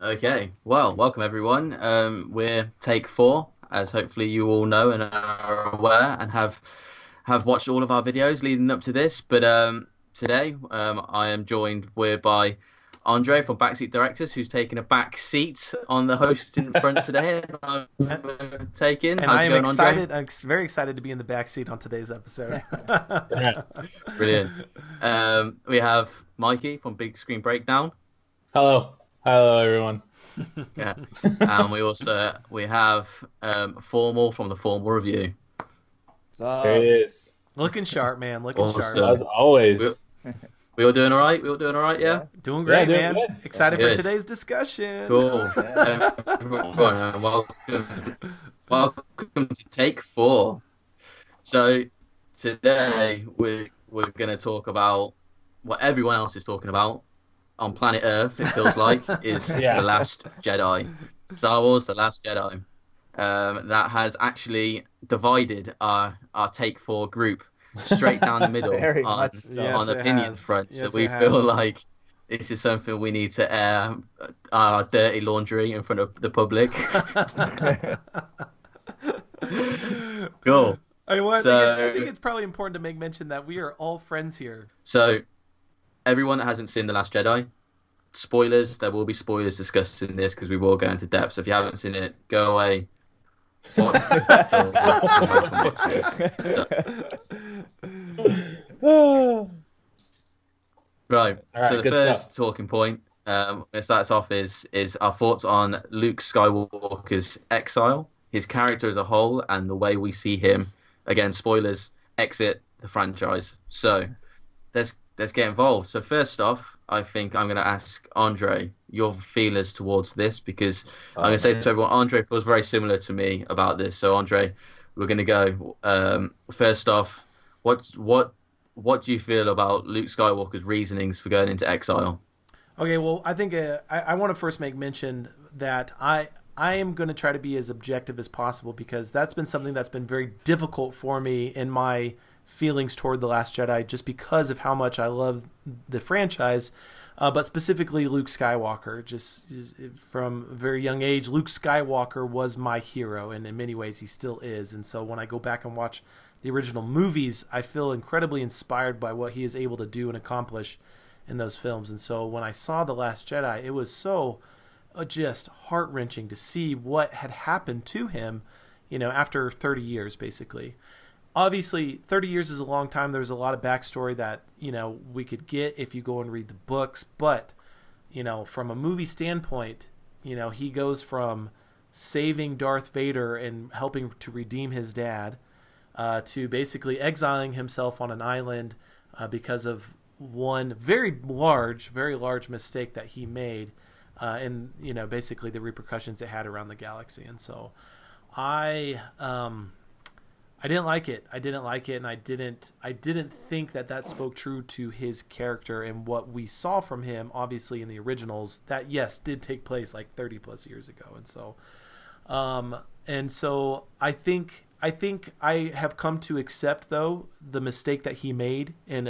Okay, well, welcome everyone. We're take four, as hopefully you all know and are aware, and have watched all of our videos leading up to this. But today, I am joined by Andre from Backseat Directors, who's taking a back seat on the hosting front today. And I'm taking. And How's I it am going, Andre? excited. Very excited to be in the back seat on today's episode. Yeah. Brilliant. We have Mikey from Big Screen Breakdown. Hello. Hello, everyone. Yeah, and we have Formal from the Formal Review. There it is. Looking sharp, man. Looking Awesome. sharp. As always. We all doing all right? We all doing all right? Yeah. Doing great, doing man. good. Excited Good. for today's discussion. Cool. Everyone, welcome to Take Four. So today we're going to talk about what everyone else is talking about on planet Earth. It feels like is Yeah. The Last Jedi, Star Wars: The Last Jedi. That has actually divided our Take Four group straight down the middle Very on much so. Yes, on it opinion has. front. Yes, So we it feel has. like this is something we need to air our dirty laundry in front of the public. Cool. I think it's probably important to make mention that we are all friends here. So everyone that hasn't seen The Last Jedi, spoilers. There will be spoilers discussed in this because we will go into depth. So if you haven't seen it, go away. Watch this. Right. All right, So the good first stuff. talking point, it starts off is our thoughts on Luke Skywalker's exile, his character as a whole, and the way we see him. Again, spoilers. Exit the franchise. So let's get involved. So first off, I think I'm going to ask Andre your feelers towards this because I'm going to say to everyone, Andre feels very similar to me about this. So Andre, we're going to go first off. What do you feel about Luke Skywalker's reasonings for going into exile? Okay, well, I think I want to first make mention that I am going to try to be as objective as possible because that's been something that's been very difficult for me in my feelings toward The Last Jedi just because of how much I love the franchise, but specifically Luke Skywalker. Just from a very young age, Luke Skywalker was my hero, and in many ways he still is. And so when I go back and watch the original movies, I feel incredibly inspired by what he is able to do and accomplish in those films. And so when I saw The Last Jedi, it was so just heart-wrenching to see what had happened to him, after 30 years, basically. Obviously, 30 years is a long time. There's a lot of backstory that, we could get if you go and read the books. But, from a movie standpoint, he goes from saving Darth Vader and helping to redeem his dad to basically exiling himself on an island because of one very large mistake that he made, and basically the repercussions it had around the galaxy. And so, I didn't like it. And I didn't think that spoke true to his character and what we saw from him. Obviously, in the originals, that yes did take place like 30 plus years ago, and so I think I have come to accept, though, the mistake that he made in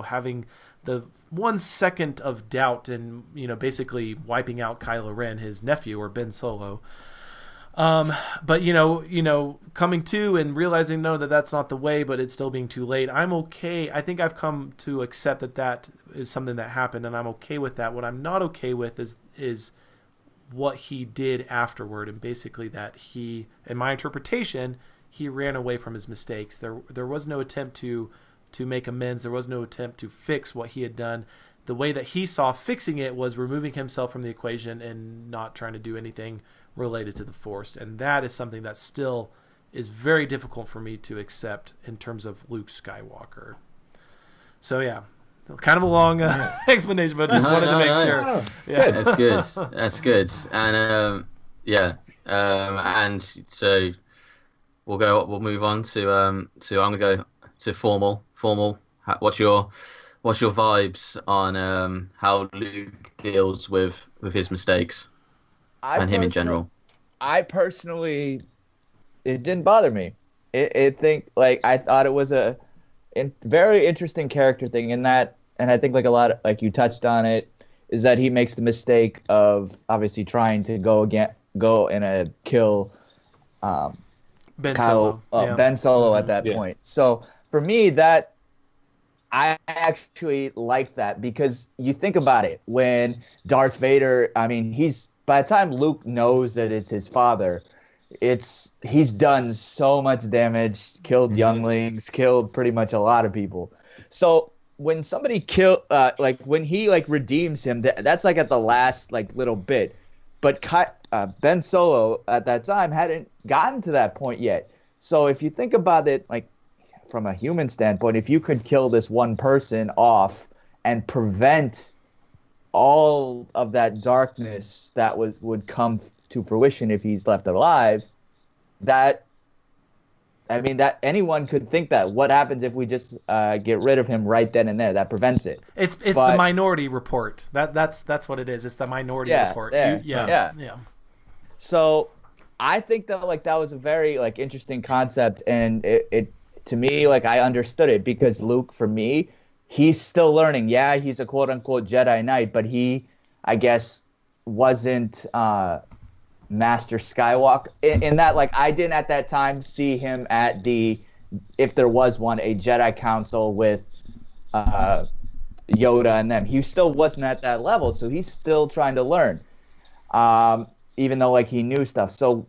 having the 1 second of doubt and basically wiping out Kylo Ren, his nephew, or Ben Solo. But coming to and realizing that's not the way, but it's still being too late. I'm okay. I think I've come to accept that is something that happened, and I'm okay with that. What I'm not okay with is what he did afterward, and basically that he, in my interpretation, he ran away from his mistakes. There was no attempt to make amends. There was no attempt to fix what he had done. The way that he saw fixing it was removing himself from the equation and not trying to do anything related to the Force. And that is something that still is very difficult for me to accept in terms of Luke Skywalker. So yeah, kind of a long explanation, but just wanted to make sure. Yeah, That's good. And and so we'll move on to I'm gonna go to formal. What's your vibes on how Luke deals with his mistakes and him in general? I personally, it didn't bother me. I thought it was a very interesting character thing in that, and I think like a lot of, like you touched on it, is that he makes the mistake of obviously trying to go and kill Ben Solo. Ben Solo at that point. So for me, that I actually like that, because you think about it, when Darth Vader, I mean, by the time Luke knows that it's his father, he's done so much damage, killed younglings, killed pretty much a lot of people. So when somebody when he redeems him, that's like at the last little bit. But Ben Solo at that time hadn't gotten to that point yet. So if you think about it, from a human standpoint, if you could kill this one person off and prevent all of that darkness that would come to fruition if he's left alive, that anyone could think that. What happens if we just get rid of him right then and there? That prevents it. It's the Minority Report. That's what it is. It's the Minority Report. Yeah. So I think that that was a very interesting concept, and it to me, I understood it, because Luke, for me, he's still learning. Yeah, he's a quote unquote Jedi Knight, but he, I guess, wasn't Master Skywalker in that. I didn't at that time see him at if there was one, a Jedi Council with Yoda and them. He still wasn't at that level, so he's still trying to learn, even though he knew stuff. So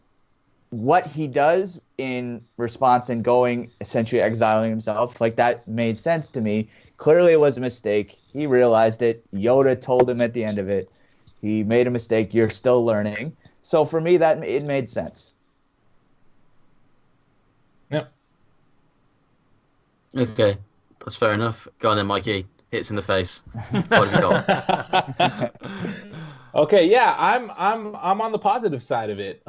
what he does in response and going, essentially exiling himself, that made sense to me. Clearly it was a mistake. He realized it. Yoda told him at the end of it, he made a mistake. You're still learning. So for me, it made sense. Yep. Okay, that's fair enough. Go on then, Mikey. Hits in the face. What have you got? Okay, yeah, I'm on the positive side of it.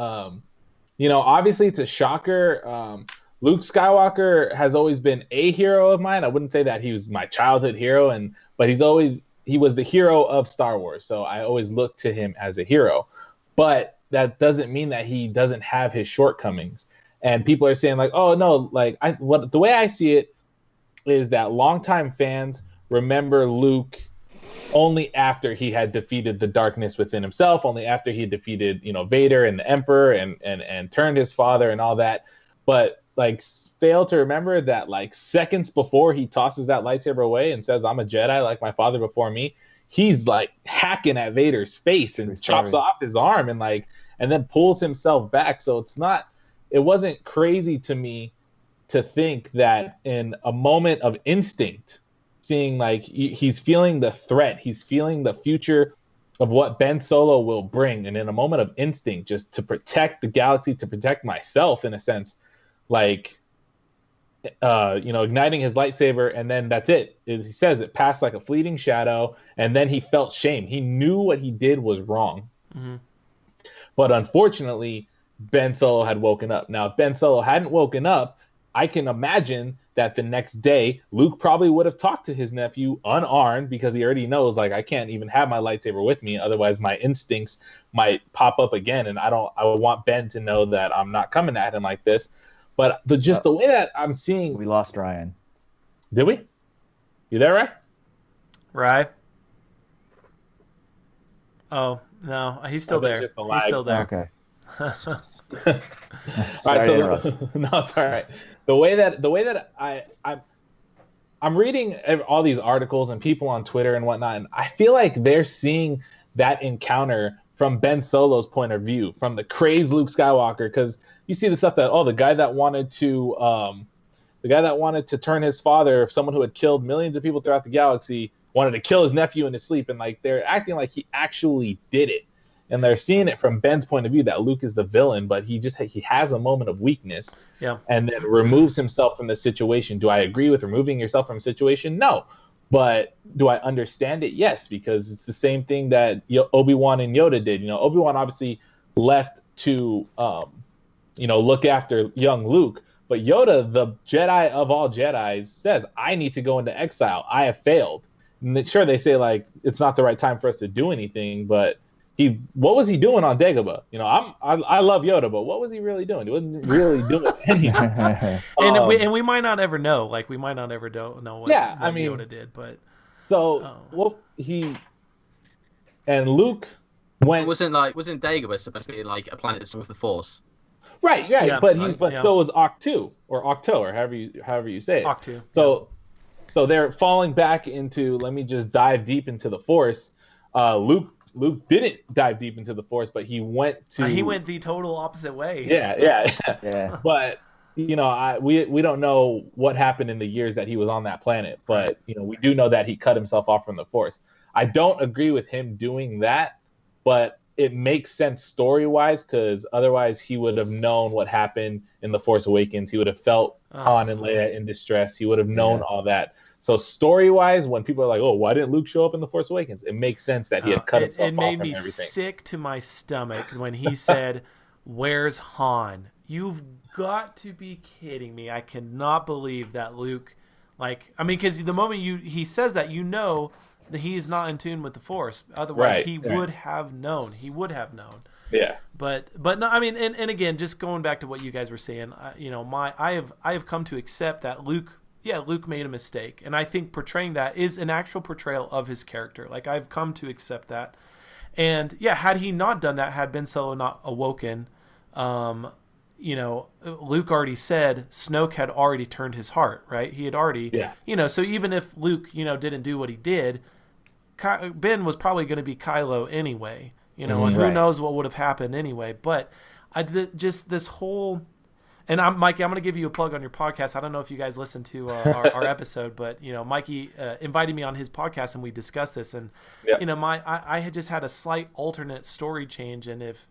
Obviously it's a shocker. Luke Skywalker has always been a hero of mine. I wouldn't say that he was my childhood hero, but he was the hero of Star Wars. So I always looked to him as a hero. But that doesn't mean that he doesn't have his shortcomings. And people are saying oh no, the way I see it is that longtime fans remember Luke only after he had defeated the darkness within himself, only after he had defeated, Vader and the Emperor and turned his father and all that. But fail to remember that seconds before he tosses that lightsaber away and says, "I'm a Jedi like my father before me," he's hacking at Vader's face and chops off his arm and then pulls himself back. So it wasn't crazy to me to think that in a moment of instinct, seeing he's feeling the threat, he's feeling the future of what Ben Solo will bring, and in a moment of instinct, just to protect the galaxy, to protect myself in a sense, igniting his lightsaber, and then that's it. He says it passed like a fleeting shadow, and then he felt shame. He knew what he did was wrong. Mm-hmm. But unfortunately, Ben Solo had woken up. Now, if Ben Solo hadn't woken up, I can imagine that the next day, Luke probably would have talked to his nephew unarmed, because he already knows, I can't even have my lightsaber with me. Otherwise, my instincts might pop up again. And I want Ben to know that I'm not coming at him like this. But the way that I'm seeing... We lost Ryan. Did we? You there, Ryan? Right. Oh, no. He's still there. He's still there. Okay. All right, so no, it's all right. The way that I'm reading all these articles and people on Twitter and whatnot, and I feel like they're seeing that encounter from Ben Solo's point of view, from the crazed Luke Skywalker, because you see the stuff that the guy that wanted to turn his father, someone who had killed millions of people throughout the galaxy, wanted to kill his nephew in his sleep, and they're acting like he actually did it. And they're seeing it from Ben's point of view that Luke is the villain, but he has a moment of weakness, and then removes himself from the situation. Do I agree with removing yourself from a situation? No. But do I understand it? Yes, because it's the same thing that Obi-Wan and Yoda did. Obi-Wan obviously left to look after young Luke, but Yoda, the Jedi of all Jedis, says, "I need to go into exile. I have failed." And sure, they say it's not the right time for us to do anything, but what was he doing on Dagobah? I love Yoda, but what was he really doing? He wasn't really doing anything. and we might not ever know. We might not ever know what Yoda did. But so and Luke went. Wasn't Dagobah supposed to be like a planet that's with the Force? Right, Yeah, but yeah. so is Octu or Octo or however you say it. Octu. So they're falling back into, let me just dive deep into the Force. Luke didn't dive deep into the Force, but he went the total opposite way. Yeah. But we don't know what happened in the years that he was on that planet, but we do know that he cut himself off from the Force. I don't agree with him doing that, but it makes sense story-wise, because otherwise he would have known what happened in The Force Awakens. He would have felt Han and Leia in distress. He would have known all that. So story-wise, when people are like, "Oh, why didn't Luke show up in The Force Awakens?" It makes sense that he had cut himself off from everything. It made me sick to my stomach when he said, "Where's Han?" You've got to be kidding me. I cannot believe that Luke, because the moment he says that, that he is not in tune with the Force. Otherwise, he would have known. He would have known. Yeah. But no, and again, just going back to what you guys were saying, I have come to accept that Luke made a mistake, and I think portraying that is an actual portrayal of his character. Like, I've come to accept that. And had he not done that, had Ben Solo not awoken, Luke already said Snoke had already turned his heart, right? He had already, so even if Luke, didn't do what he did, Ben was probably going to be Kylo anyway, and who knows what would have happened anyway. But just this whole, and Mikey, I'm going to give you a plug on your podcast. I don't know if you guys listened to our episode, but Mikey invited me on his podcast and we discussed this, and I had just had a slight alternate story change, and if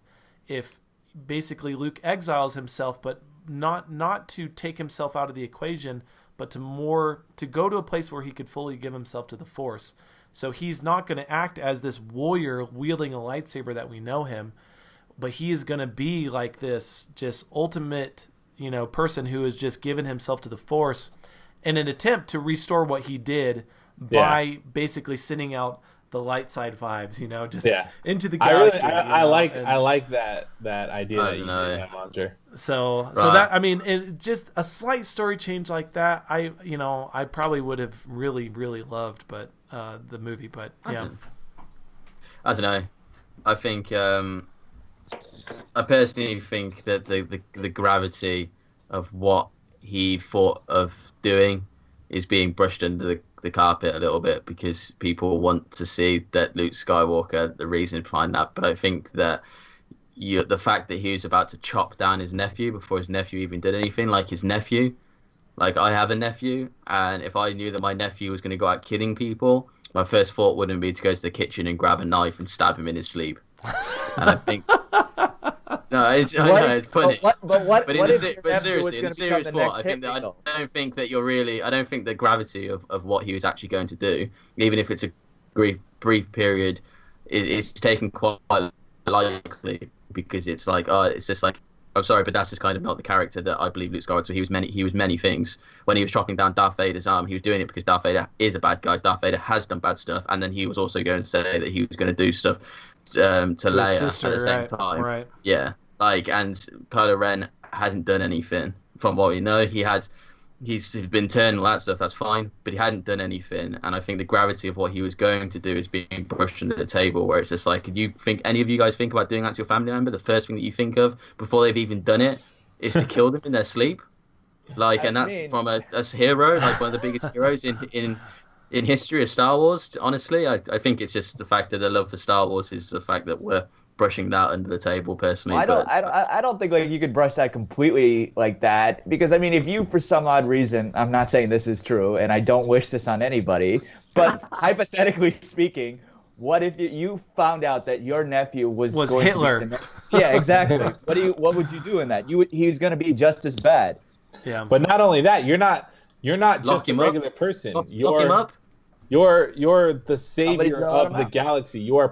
basically Luke exiles himself, but not to take himself out of the equation, but to go to a place where he could fully give himself to the Force. So he's not going to act as this warrior wielding a lightsaber that we know him, but he is going to be like this just ultimate, person who has just given himself to the Force in an attempt to restore what he did by basically sending out the light side vibes, into the galaxy. I like that idea that you did that, Monster. So that, just a slight story change like that, I probably would have really, really loved, but the movie, but yeah. I don't know. I think I personally think that the gravity of what he thought of doing is being brushed under the carpet a little bit, because people want to see that Luke Skywalker, the reason behind that. But I think that the fact that he was about to chop down his nephew before his nephew even did anything, like his nephew, like I have a nephew, and if I knew that my nephew was going to go out killing people, my first thought wouldn't be to go to the kitchen and grab a knife and stab him in his sleep. And I think it's funny. But seriously, in a serious thought, I don't think the gravity of what he was actually going to do, even if it's a brief period, is taken quite likely, because it's like, it's just like, I'm sorry, but that's just kind of not the character that I believe Luke Skywalker. So he was many things. When he was chopping down Darth Vader's arm, he was doing it because Darth Vader is a bad guy. Darth Vader has done bad stuff, and then he was also going to say that he was going to do stuff to Leia sister, at the same time. Right. Yeah, and Kylo Ren hadn't done anything from what we know. He's been turned, all that stuff, that's fine, but he hadn't done anything. And I think the gravity of what he was going to do is being brushed under the table, where it's just like, any of you guys think about doing that to your family member? The first thing that you think of before they've even done it is to kill them in their sleep. From a hero, like one of the biggest heroes in history of Star Wars. Honestly, I think it's just the fact that the love for Star Wars is the fact that we're brushing that under the table, personally. I don't think you could brush that completely like that, because if you, for some odd reason, I'm not saying this is true, and I don't wish this on anybody, but hypothetically speaking, what if you found out that your nephew was going Hitler? To be the next... Yeah, exactly. What would you do in that? He's going to be just as bad. Yeah. But not only that, you're not just a regular person. Lock him up. You're the savior of the galaxy. You are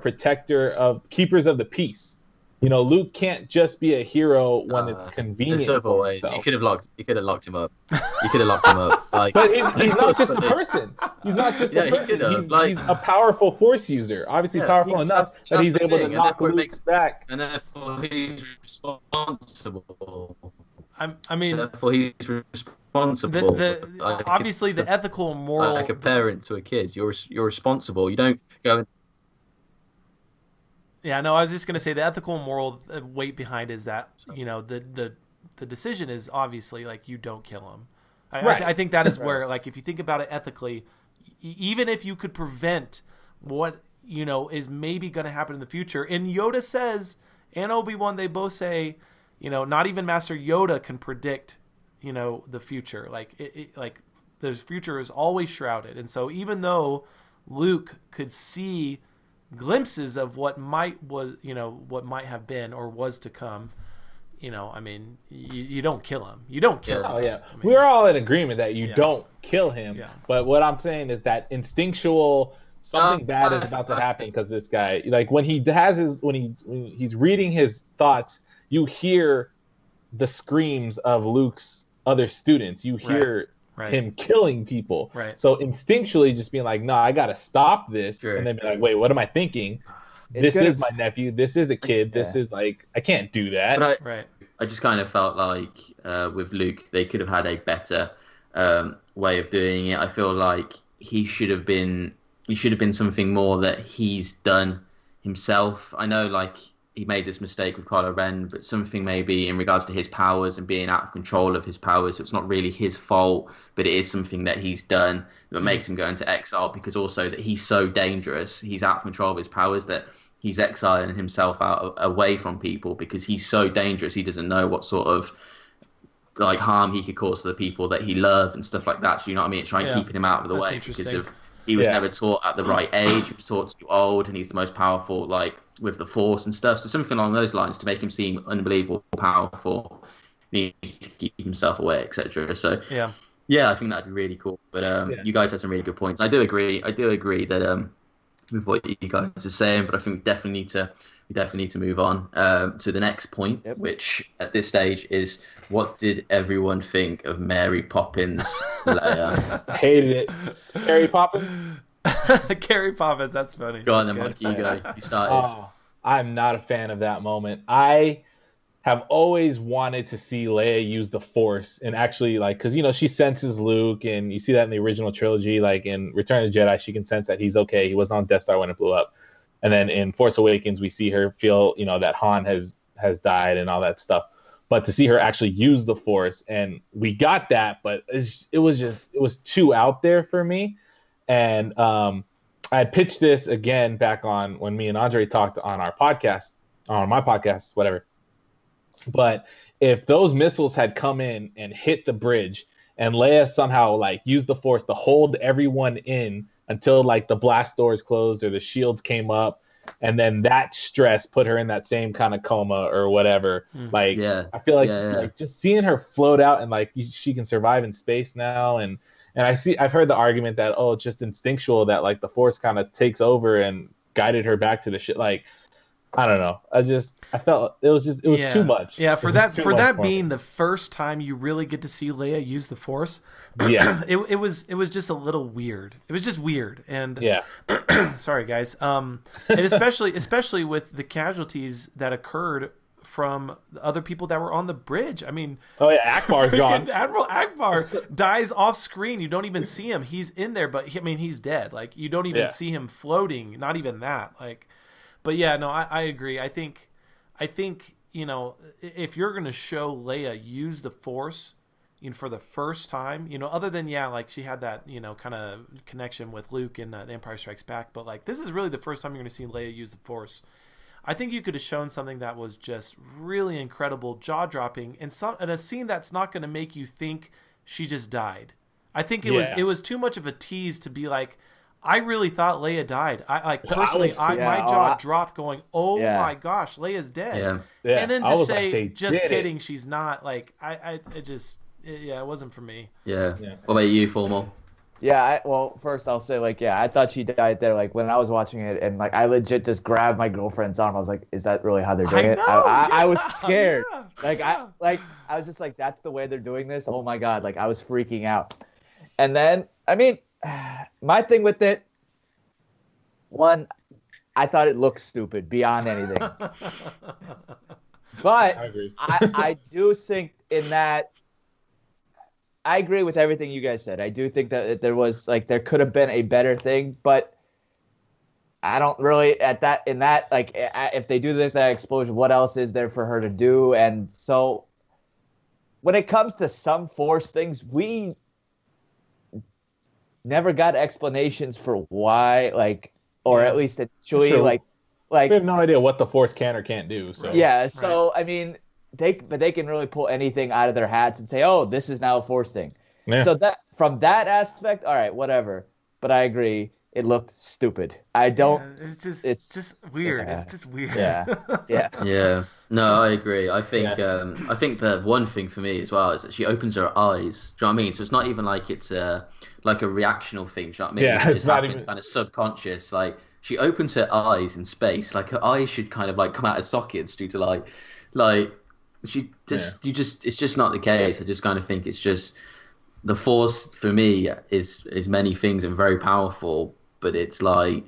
keepers of the peace. Luke can't just be a hero when it's convenient. There's several ways. You could have locked him up. You could have locked him up. But he's not just a person. He's not just a person. He's a powerful Force user. Obviously powerful enough that he's able to knock Luke back. And therefore he's responsible. Therefore he's responsible. Obviously, the ethical and moral. Like a parent to a kid, you're responsible. You don't go. Yeah, no, I was just gonna say the ethical and moral weight behind is that the decision is obviously like you don't kill him. I think that is where like if you think about it ethically, even if you could prevent what is maybe going to happen in the future, and Yoda says and Obi-Wan they both say, not even Master Yoda can predict the future. Like like the future is always shrouded, and so even though Luke could see glimpses of what might have been or was to come. I mean, you don't kill him. You don't kill him. Oh yeah, I mean, we're all in agreement that you don't kill him. Yeah. But what I'm saying is that instinctual something bad is about to happen because this guy, like when he's reading his thoughts, you hear the screams of Luke's other students. You hear him killing people. Right. So instinctually, just being like, "No, I got to stop this," and then be like, "Wait, what am I thinking?" This is my nephew. This is a kid. This is like I can't do that. But I just kind of felt like with Luke, they could have had a better way of doing it. I feel like he should have been something more that he's done himself. I know, like he made this mistake with Kylo Ren, but something maybe in regards to his powers and being out of control of his powers. So it's not really his fault, but it is something that he's done that makes him go into exile. Because also that he's so dangerous, he's out of control of his powers that he's exiling himself away from people because he's so dangerous. He doesn't know what sort of like harm he could cause to the people that he loved and stuff like that. So you know what I mean? It's trying keeping him out of the way because he was never taught at the right age. He was taught too old, and he's the most powerful, like with the Force and stuff. So something along those lines to make him seem unbelievable powerful. He needs to keep himself away, etc. So yeah, I think that'd be really cool. But you guys have some really good points. I do agree that with what you guys are saying, but I think we definitely need to move on to the next point, which at this stage is what did everyone think of Mary Poppins Leia? Hated it. Mary Poppins? Carrie Poppins, that's funny. Go on then, Mike, you go. You started. I'm not a fan of that moment. I have always wanted to see Leia use the Force and actually, like, because, she senses Luke, and you see that in the original trilogy. Like, in Return of the Jedi, she can sense that he's okay. He wasn't on Death Star when it blew up. And then in Force Awakens, we see her feel, that Han has died and all that stuff. But to see her actually use the Force, and we got that, but it was too out there for me. And I had pitched this again back on when me and Andre talked on our podcast, on my podcast, whatever. But if those missiles had come in and hit the bridge and Leia somehow like used the Force to hold everyone in until like the blast doors closed or the shields came up, and then that stress put her in that same kind of coma or whatever. I feel like just seeing her float out and like she can survive in space now. And I've heard the argument that, it's just instinctual that like the Force kind of takes over and guided her back to the shit. Like, I don't know. I felt it was too much. Yeah, for that being the first time you really get to see Leia use the Force. Yeah. it was just a little weird. It was just weird. And sorry guys. And especially with the casualties that occurred from the other people that were on the bridge. I mean, Akbar's gone. Admiral Akbar dies off screen. You don't even see him. He's in there, but he's dead. Like you don't even see him floating. Not even that. Like. But yeah, no, I agree. I think, if you're going to show Leia use the Force, for the first time, other than, like she had that, kind of connection with Luke in The Empire Strikes Back. But like, this is really the first time you're going to see Leia use the Force. I think you could have shown something that was just really incredible, jaw-dropping, and a scene that's not going to make you think she just died. I think it was too much of a tease to be like, I really thought Leia died. My jaw dropped going, my gosh, Leia's dead. Yeah. And then to say, just kidding, she's not. Like, it wasn't for me. Yeah. What about you, Formal? Yeah, first I'll say, like, I thought she died there. Like, when I was watching it, and, like, I legit just grabbed my girlfriend's arm. I was like, is that really how they're doing it? I was scared. I was just like, that's the way they're doing this? Oh, my God. Like, I was freaking out. And then, I mean, my thing with it, one, I thought it looked stupid beyond anything. But I do think in that, I agree with everything you guys said. I do think that there could have been a better thing, but I don't really if they do that explosion, what else is there for her to do? And so when it comes to some Force things, we never got explanations for why, at least initially, Sure. like we have no idea what the Force can or can't do. So yeah. So I mean, they can really pull anything out of their hats and say, oh, this is now a Force thing. Yeah. So that from that aspect, all right, whatever. But I agree, it looked stupid. I don't. Yeah, it's just weird. Yeah. It's just weird. Yeah. Yeah. Yeah, no, I agree. I think the one thing for me as well is that she opens her eyes. Do you know what I mean? So it's not even like it's like a reactional thing. Do you know what I mean? Yeah, it it's not happens even kind of subconscious. Like she opens her eyes in space. Like her eyes should kind of like come out of sockets due to like she just it's just not the case. I just kind of think it's just the Force for me is many things and very powerful, but it's like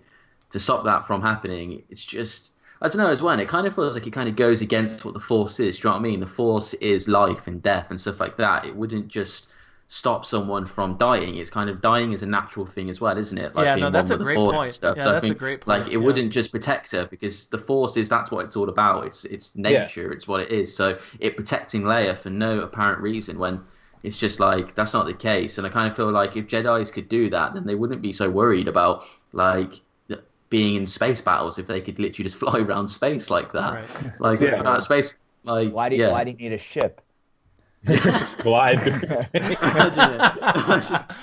to stop that from happening, it's just I don't know as well. It kind of feels like it kind of goes against what the Force is. Do you know what I mean? The Force is life and death and stuff like that. It wouldn't just stop someone from dying. It's kind of dying is a natural thing as well, isn't it? Like Yeah, being no, that's one a with the great Force point. and stuff. Yeah, So I that's a think great point. like it wouldn't just protect her because the Force is that's what it's all about. It's nature. It's what it is. So it protecting Leia for no apparent reason when it's just like that's not the case. And I kind of feel like if Jedi's could do that, then they wouldn't be so worried about like being in space battles if they could literally just fly around space like that. Right. Like space. Like Why do you need a ship? Just glide.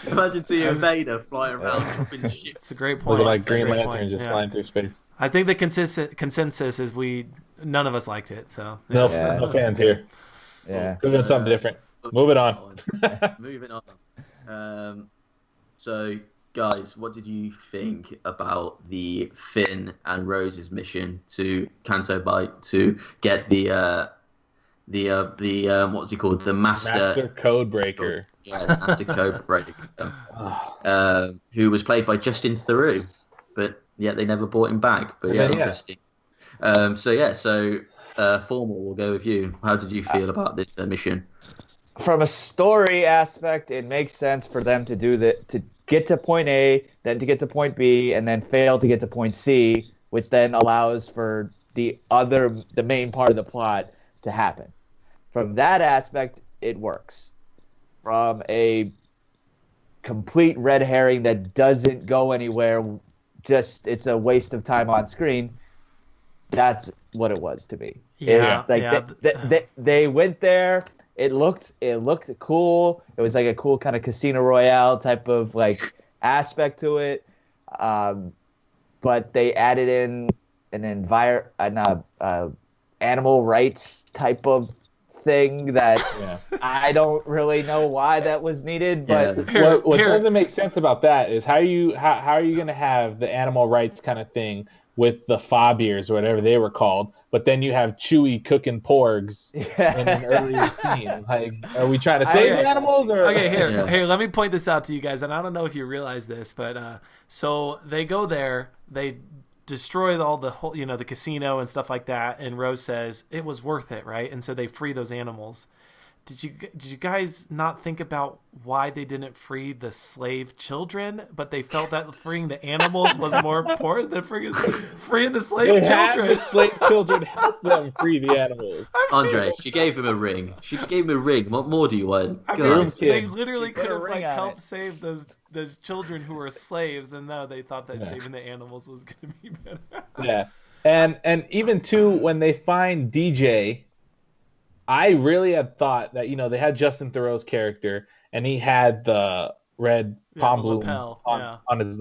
Imagine seeing Vader flying around dropping shit. It's a great point. Looking like It's a Green great Lantern point. just Yeah. flying through space. I think the consensus is none of us liked it. So No, Yeah. no fans here. Yeah. Could have been something different. Moving on. Moving on. So, guys, what did you think about the Finn and Rose's mission to Canto Bight to get the what's he called? The Master Code Breaker. Yeah, Master Code Breaker. Who was played by Justin Theroux, but yeah, they never brought him back. But yeah, interesting. So Formal, we'll go with you. How did you feel about this mission? From a story aspect, it makes sense for them to do that, to get to point A, then to get to point B, and then fail to get to point C, which then allows for the main part of the plot to happen. From that aspect, it works. From a complete red herring that doesn't go anywhere, just it's a waste of time on screen, that's what it was to me. Yeah, They went there. It looked cool. It was like a cool kind of Casino Royale type of like aspect to it. But they added in an animal rights type of thing that I don't really know why that was needed. But what doesn't make sense about that is how are you going to have the animal rights kind of thing with the Fabiers or whatever they were called, but then you have Chewie cooking porgs in an earlier scene. Like, are we trying to save the animals? Or okay, here, let me point this out to you guys, and I don't know if you realize this, but so they go there, they destroy all the whole, the casino and stuff like that, and Rose says it was worth it, right? And so they free those animals. Did you guys not think about why they didn't free the slave children, but they felt that freeing the animals was more important than freeing the slave children? The slave children help them free the animals. Andre, she gave him a ring. What more do you want? They literally could have helped save those children who were slaves, and no, they thought that saving the animals was going to be better. Yeah, and even too when they find DJ. I really had thought that, they had Justin Theroux's character and he had the red palm bloom on his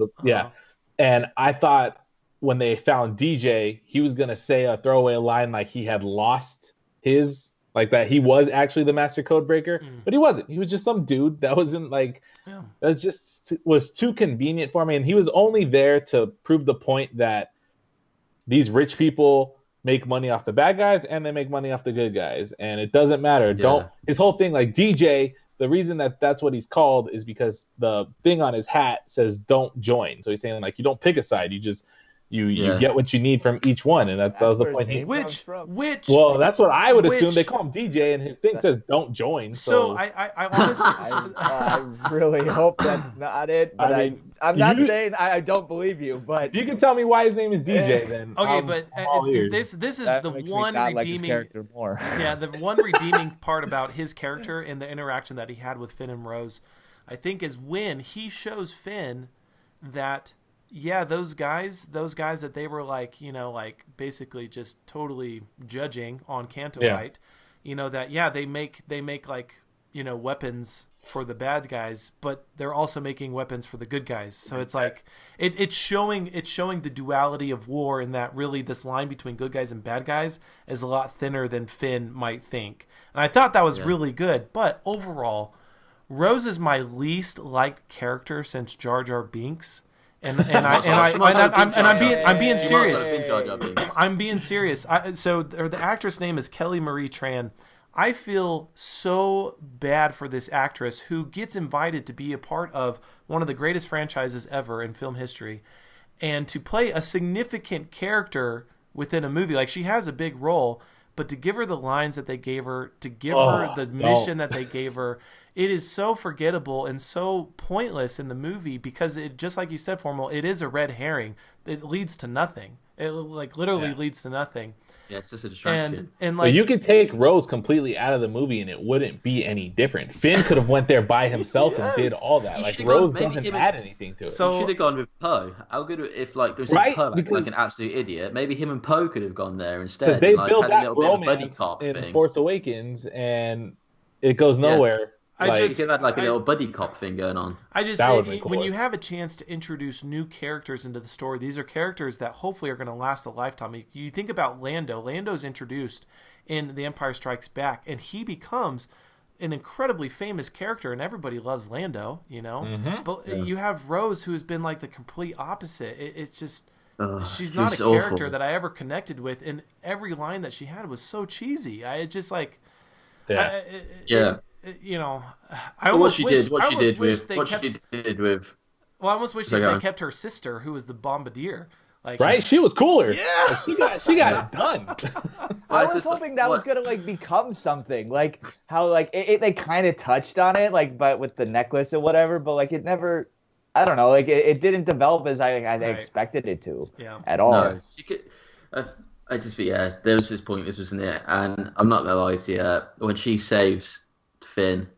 and I thought when they found DJ, he was going to say a throwaway line like he had lost his, like that he was actually the Master Code Breaker, but he wasn't. He was just some dude that wasn't that just was too convenient for me. And he was only there to prove the point that these rich people make money off the bad guys and they make money off the good guys, and it doesn't matter. His whole thing, like DJ, the reason that's what he's called is because the thing on his hat says don't join. So he's saying like you don't pick a side, you you get what you need from each one, and that was the point. Which well, that's what I would assume. They call him DJ, and his thing says "Don't join." So I honestly, I really hope that's not it. But I'm not saying I don't believe you, but you can tell me why his name is DJ. Then okay, but this is that the one redeeming like his character more. Yeah, the one redeeming part about his character and the interaction that he had with Finn and Rose, I think, is when he shows Finn that. Yeah, those guys that they were like, like basically just totally judging on Canto Bight, that they make like, weapons for the bad guys, but they're also making weapons for the good guys. So it's like it's showing the duality of war, in that really this line between good guys and bad guys is a lot thinner than Finn might think. And I thought that was really good, but overall, Rose is my least liked character since Jar Jar Binks. I'm being serious. I'm being serious. The actress name is Kelly Marie Tran. I feel so bad for this actress who gets invited to be a part of one of the greatest franchises ever in film history, and to play a significant character within a movie. Like, she has a big role, but to give her the lines that they gave her, to give her the mission that they gave her, it is so forgettable and so pointless in the movie, because it, just like you said, Formal, it is a red herring. It leads to nothing. It literally leads to nothing. Yeah, it's just a distraction. And but you could take Rose completely out of the movie and it wouldn't be any different. Finn could have went there by himself and did all that. Like, Rose doesn't add anything to it. So you should have gone with Poe. How good if there was Poe like an absolute idiot? Maybe him and Poe could have gone there instead. Because they built had that a little bit of a buddy romance cop in thing. Force Awakens, and it goes nowhere. You could have had a little buddy cop thing going on. I just say, when you have a chance to introduce new characters into the story, these are characters that hopefully are going to last a lifetime. You think about Lando. Lando's introduced in The Empire Strikes Back, and he becomes an incredibly famous character, and everybody loves Lando, Mm-hmm. But you have Rose, who has been like the complete opposite. It's just... she's She not a was character awful. that I ever connected with, and every line that she had was so cheesy. I almost wish they kept her sister, who was the bombardier. Like, right? She was cooler. Yeah, like, she got it done. I was hoping that was gonna become something, like how they kind of touched on it, but with the necklace or whatever, but it never. I don't know, it didn't develop as I expected it to at all. No, she could. I just think there was this point. This wasn't it, and I'm not gonna lie to you. When she saves Finn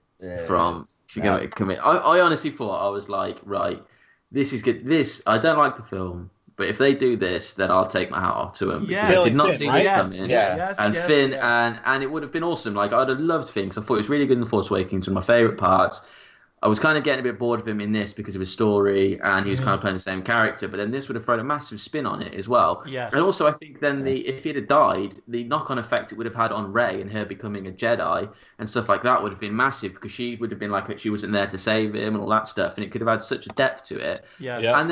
from commit, I honestly thought, I was like, right, this is good. I don't like the film, but if they do this, then I'll take my hat off to them. Yes. Because I did not see this coming. Yes. And Finn, and it would have been awesome. Like, I'd have loved Finn, because I thought it was really good in The Force Awakens, one of my favourite parts. I was kind of getting a bit bored of him in this because of his story, and he was kind of playing the same character. But then this would have thrown a massive spin on it as well. Yes. And also, I think then if he'd have died, the knock-on effect it would have had on Rey and her becoming a Jedi and stuff like that would have been massive, because she would have been like she wasn't there to save him and all that stuff, and it could have had such a depth to it. Yes. Yeah. And